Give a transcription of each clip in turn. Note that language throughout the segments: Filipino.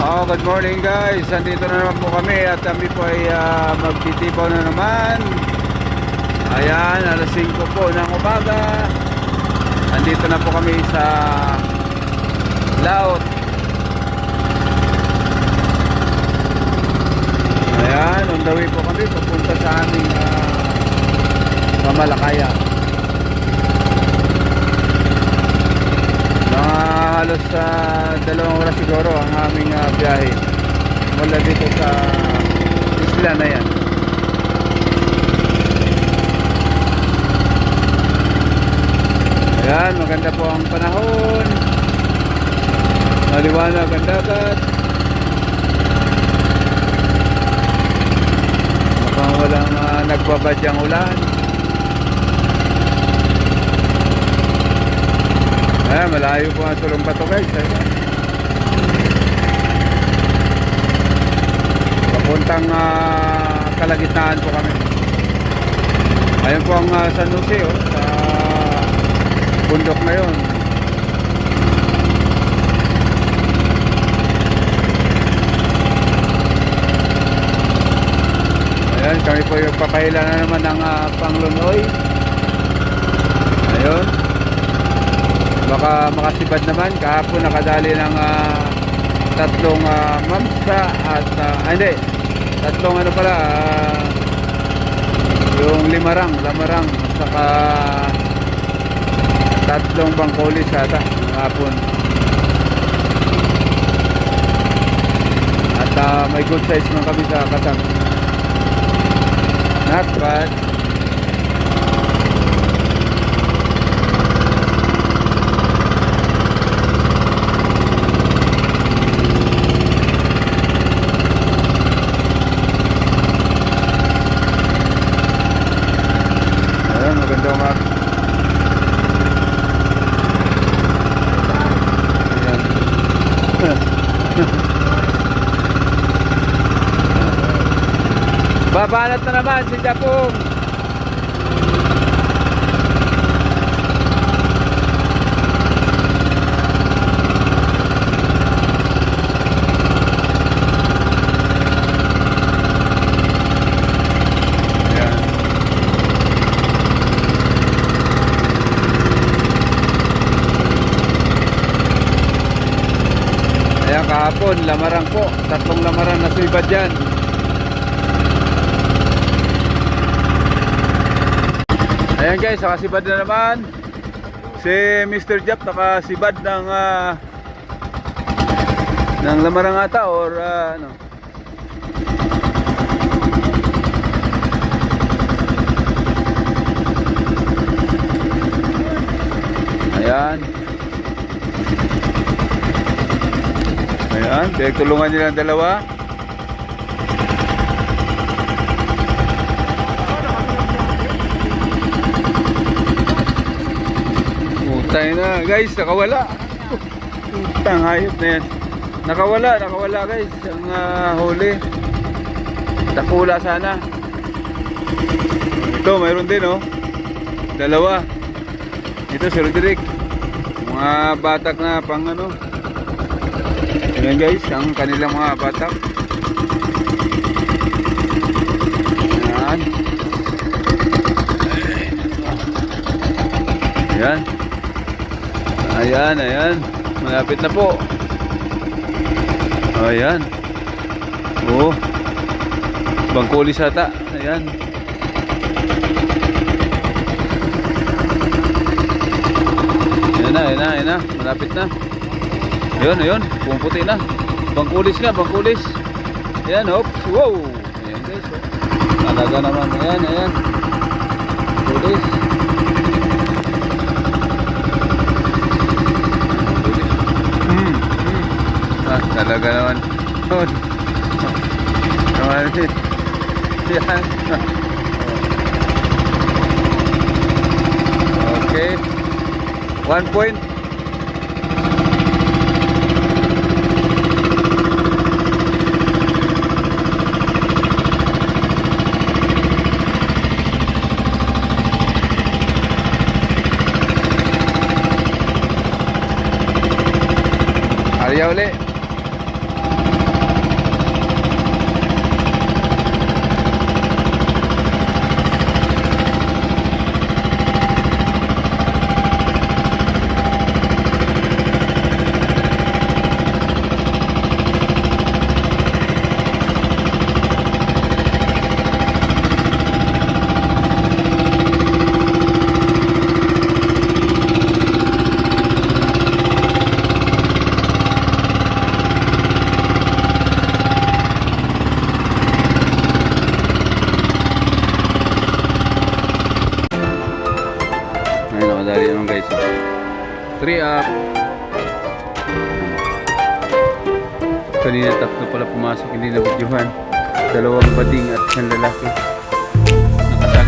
Good morning guys. Andito na naman po kami at kami po ay magtitipaw na naman. Ayan, alas 5 po ng umaga. Andito na po kami sa Laot. Ayan, on the way po kami papunta sa aming Mamalakaya. Halos 2 oras siguro ang aming biyahe mula dito sa isla na yan. Ayan, maganda po ang panahon, maliwanag ang dagat, mukhang walang nagbabadyang ulan. Malayo po ang tulong bato guys. Papuntang kalagitnaan po kami. Ayun po ang San Jose sa bundok na yun. Ayan, kami po yung papahila na naman ng Panglunoy. Ayun, baka makasibad naman. Kahapon nakadali ng 3 mamsa at hindi, 3 ano pala, yung lamarang saka 3 bangkolis ata kahapon. At may good size man kami sa kasam. Not bad. Babanat na naman si Japong. Ayan. Ayan, kahapon lamarang po, 3 lamarang na suibad dyan. Ayan guys, nakasibad na naman si Mr. Jap, nakasibad ng lamarang ata or ano. Ayan. Ayan, tulungan nila ang dalawa. Tayo na guys, nakawala. Putang hayop na yan. Nakawala guys ang huli. Takula sana. Ito mayroon din oh, 2. Ito si Roderick, mga batak na pang ano. Ayan guys, ang kanilang mga batak. Ayan. Ayan. Ayan, malapit na po. Ayan. Oh, bangkulis ata. Ayan. Ayan na, malapit na. Ayun, pumuputi na. Bangkulis nga, bangkulis. Ayan, hop. Wow. Ayan guys. Talaga naman. Ayan. Bangkulis. Talaga naman. Yan. Okay. 1 point. Ariya uli. 3 up. Kanina tatlo pala pumasok, hindi na videohan. 2 bading at 1 lalaki. Nakasag.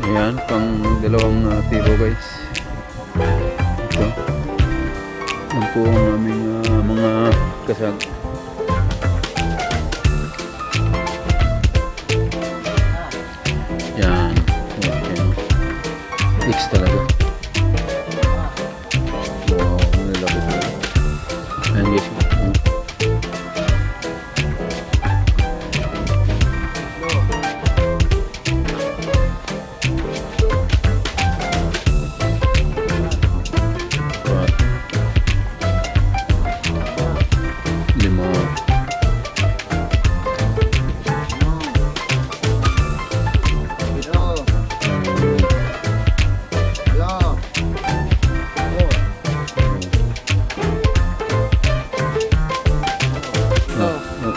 Ayan, pang 2 tibo guys. Ito. Yan po ang aming mga kasag. Yan. Yan. X talaga. Wow, malaki talaga. Ayan guys.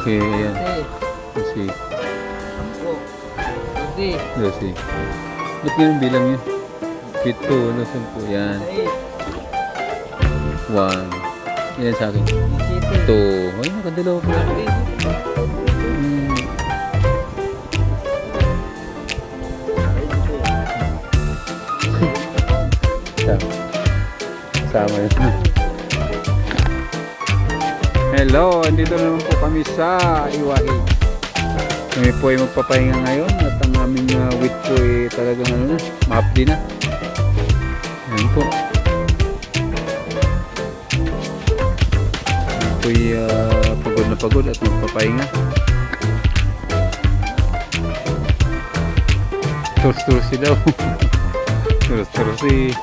Okay, ayan. Kasi. 12. Ba't ganun bilang yun? 7, 10, yan. 1. Yan sa akin. 2. Ay, nakadalawa po. Sama yun. Hello, andito naman po kami sa Iwahe. Kami po ay magpapahinga ngayon at ang aming wheat po ay talagang ano na, mahapdi na. Ayan po. Ayan po ay pagod na pagod at magpapahinga. Tursi daw. Tursi.